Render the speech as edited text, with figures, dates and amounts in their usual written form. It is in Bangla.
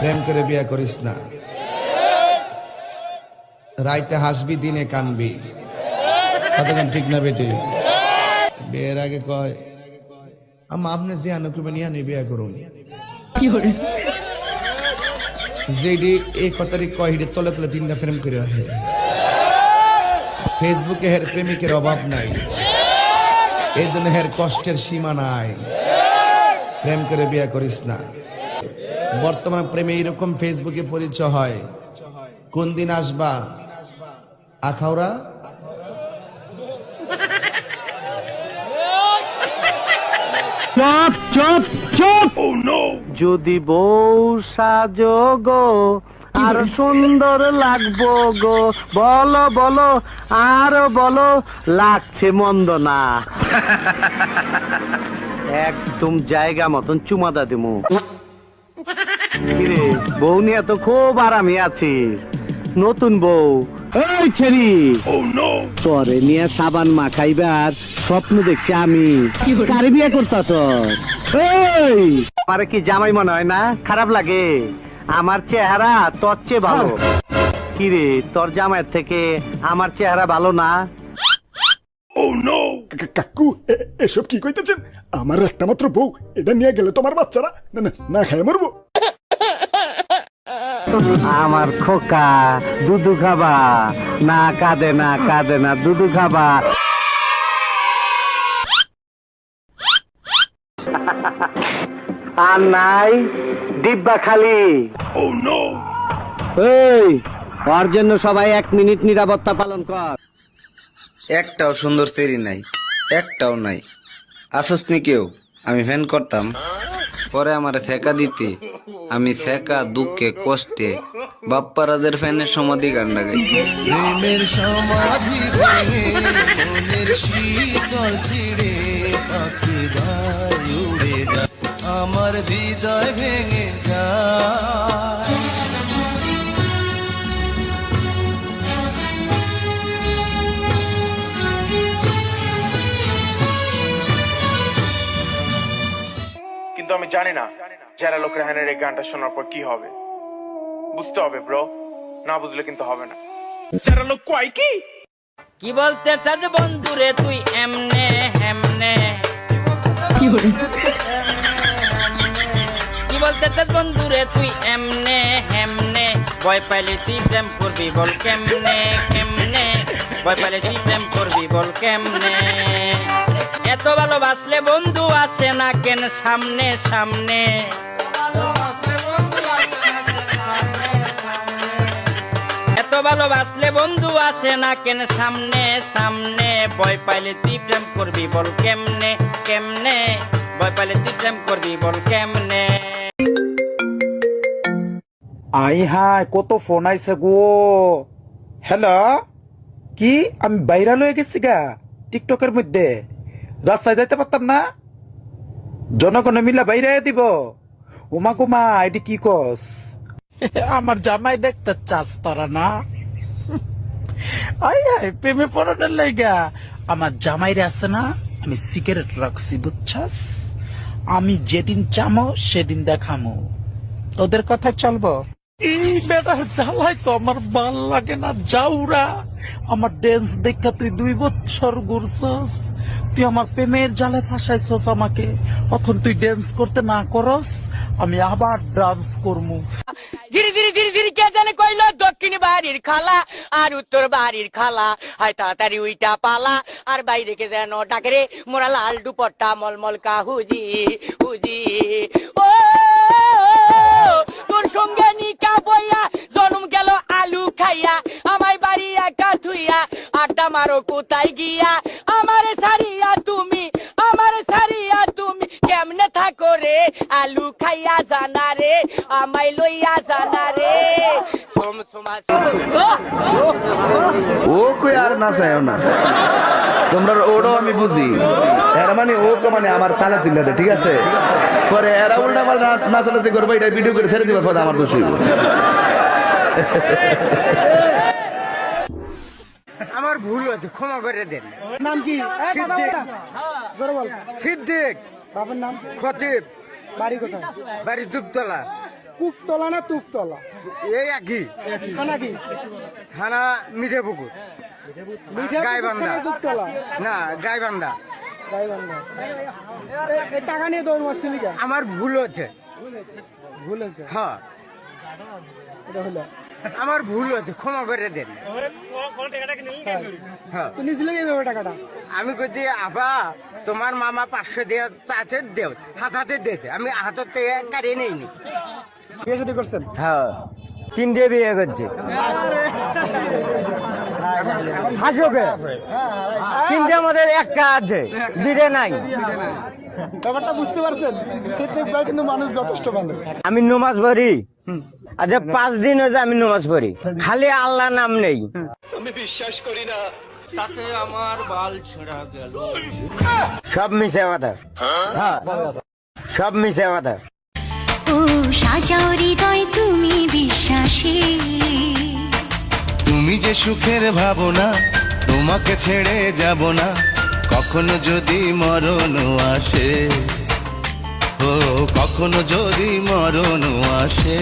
প্রেম করে বিয়ে করিস না। রাইতে হাসবি দিনে কানবি। কতক্ষণ ঠিক না বেটি? বিয়ের আগে কয় আম্মা আপনি যে আনুকুমে নিয়ে আনি বিয়ে করুন। যেডি এই কথারই কয় হিডে তলে তলে 3টা ফ্রেম করে রাখে। ফেসবুকে হের প্রেমিকের অভাব নাই, এই জন্য হের কষ্টের সীমা নাই। প্রেম করে বিয়ে করিস না। বর্তমান প্রেমে এরকম ফেসবুকে পরিচয় হয়। কোন দিন আসবা আখাউড়া? চুপ চুপ চুপ। যদি বউ সাজো গো আর সুন্দর লাগবো গো, বলো বলো আরো বলো, লাগছে মন্দ না। একদম জায়গা মতন চুমাদা দিমু। কিরে বউ নিয়ে তো খুব আরামে আছিস। নতুন বউ এই ছেড়ি তোরে নিয়ে সাবান মাখাইবার স্বপ্ন দেখছি আমি। কারে বিয়ে করতা তোর? এই আমারে কি জামাই মনে হয় না? খারাপ লাগে? আমার চেহারা তোর চেয়ে ভালো। কিরে তোর জামাইয়ের থেকে আমার চেহারা ভালো না? কাকু এসব কি কইতেছেন? আমার একটা মাত্র বউ, এটা নিয়ে গেলে তোমার বাচ্চারা না না না খায় মরবো। আমার খোকা দুধু খাবা না? কাঁদে না কাঁদে না, দুধু খাবা। আর নাই ডিব্বা খালি। এই ওর জন্য সবাই 1 মিনিট নিরাপত্তা পালন কর। একটাও সুন্দর সেরি নাই, একটাও নাই। আসস নি কেউ? আমি ফ্যান করতাম, পরে আমার সেকা দিতে আমি সেকা দুঃখে কষ্টে বাপ্পারাজের ফ্যানের সমাধি গান লাগাই। প্রেমের সমাধি ভেঙে মনের শীতল ছিড়ে পাখি গায় উড়ে যায়, আমার হৃদয় ভেঙে যায়। কিন্তু আমি জানি না যারা লোক রেহানের এই গানটা শোনার পর কি হবে। বুঝতে হবে ব্রো, না বুঝলে কিন্তু হবে না। যারা লোক কয় কি কি বলতে চাস বন্ধুরে তুই এমনে হেমনে? কি বলতে চাস বন্ধুরে তুই এমনে হেমনে? ভয় পাইলে তুই প্রেম করবি বল কেমনে কেমনে? ভয় পাইলে তুই প্রেম করবি বল কেমনে? এত ভালোবাসলে বন্ধু আসে না কেন সামনে সামনে? এত ভালোবাসলে বন্ধু আসে না কেন সামনে সামনে? ভয় পাইলে তুই প্রেম করবি বল কেমনে কেমনে? ভয় পাইলে তুই প্রেম করবি বল কেমনে? আই হাই কত ফোন আইছে গো। হ্যালো, কি আমি ভাইরাল হয়ে গেছি গা টিকটকের মধ্যে? রাস্তায় যাইতে পারতাম না, জনগণ মিলা বাইরে দিব। উমা কুমা এটি কি কস? আমার জামাই দেখতে চাস তোরা না? আই হাই প্রেমে পড়ানোর লাইগা আমার জামাইরে আছে না, আমি সিগারেট রাখছি বুঝছাস। আমি যেদিন চামো সেদিন দেখামো, তোদের কথা চলবো। এই বেটা জ্বালাই তো আমার ভাল লাগে না। যাউরা আমার ড্যান্স দেখা তুই 2 বছর ঘুরছস, তুই আমার প্রেমের জালে ফাঁসাইছস আমাকে। এখন তুই ড্যান্স করতে না করস, আমি আবার ডান্স করমু। ধীরে ধীরে ধীরে ধীরে কে জানে কইলো দক্ষিণ বাড়ির খালা আর উত্তর বাড়ির খালা, হাই তাড়াতাড়ি উইটা পালা আর বাইরে কে যেন ডাকে রে মোরা লাল দুপট্টা মলমল কা হুজি হুজি। ও তোর সঙ্গে নিকা বইয়া জন্ম গেল আলু খাইয়া, আমায় বাড়ি একা থুইয়া আড্ডা মারো কোথায় গিয়া? আমারে সারিয়া তুমি, আমারে সারিয়া তুমি কেমনে থাকো রে? আলু খাইয়া জানা রে, আমায় লইয়া জানা রে। ও কই আর না চায় না, তোমরা ওটাও আমি বুঝি। এর মানে ও মানে আমার তালা তুলে দে, ঠিক আছে? পরে এরা উল্টা পাল্টা নাচানাচি করবো, এটা ভিডিও করে ছেড়ে দিবে, পরে আমার দোষী। আমার ভুল হয়েছে, ক্ষমা করে দেন। নাম কি? সিদ্দিক। বাবার নাম? খতিব। বাড়ি কোথায়? বাড়ি দুবতলা। কুকতলা না তুকতলা? এই একই। থানা কি? থানা মিঠে পুকুর। গাইবান্ধা। কুকতলা না, গাইবান্ধা। টাকা নিয়ে দৌড় মারছি নাকি? আমার ভুল হচ্ছে। ভুল হয়েছে? হ্যাঁ, এটা হলো আমার ভুল হচ্ছে, ক্ষমা করে দেন। হ্যাঁ, তো নিয়েছিলে কিভাবে টাকাটা? আমি কইছি আপা তোমার মামা 500 দিয়ে চাচ্ছে, দেও। হাতে দিয়েছে, আমি হাতের থেকে কারিয়ে নেইনি। বিয়ে শাদী করছেন? হ্যাঁ, 3 দিয়ে বিয়ে করছে। হাসোকে 3 মধ্যে একটা আছে, 2 নাই। ব্যাপারটা বুঝতে পারছেন? কিন্তু মানুষ যথেষ্ট ভালো। আমি নমাজ পড়ি, আচ্ছা 5 দিন হয়েছে আমি নমাজ পড়ি, খালি আল্লাহ নাম নেই। আমি বিশ্বাস করি না তাতে আমার বাল ছেঁড়া গেল। সব মিশে কথা। হ্যাঁ, সব মিশে কথা। ও সাজাও হৃদয় তুমি বিশ্বাসী, তুমি যে সুখের ভাবনা, তোমাকে ছেড়ে যাব না কখনো যদি মরণ আসে, ও কখনো যদি মরণ আসে।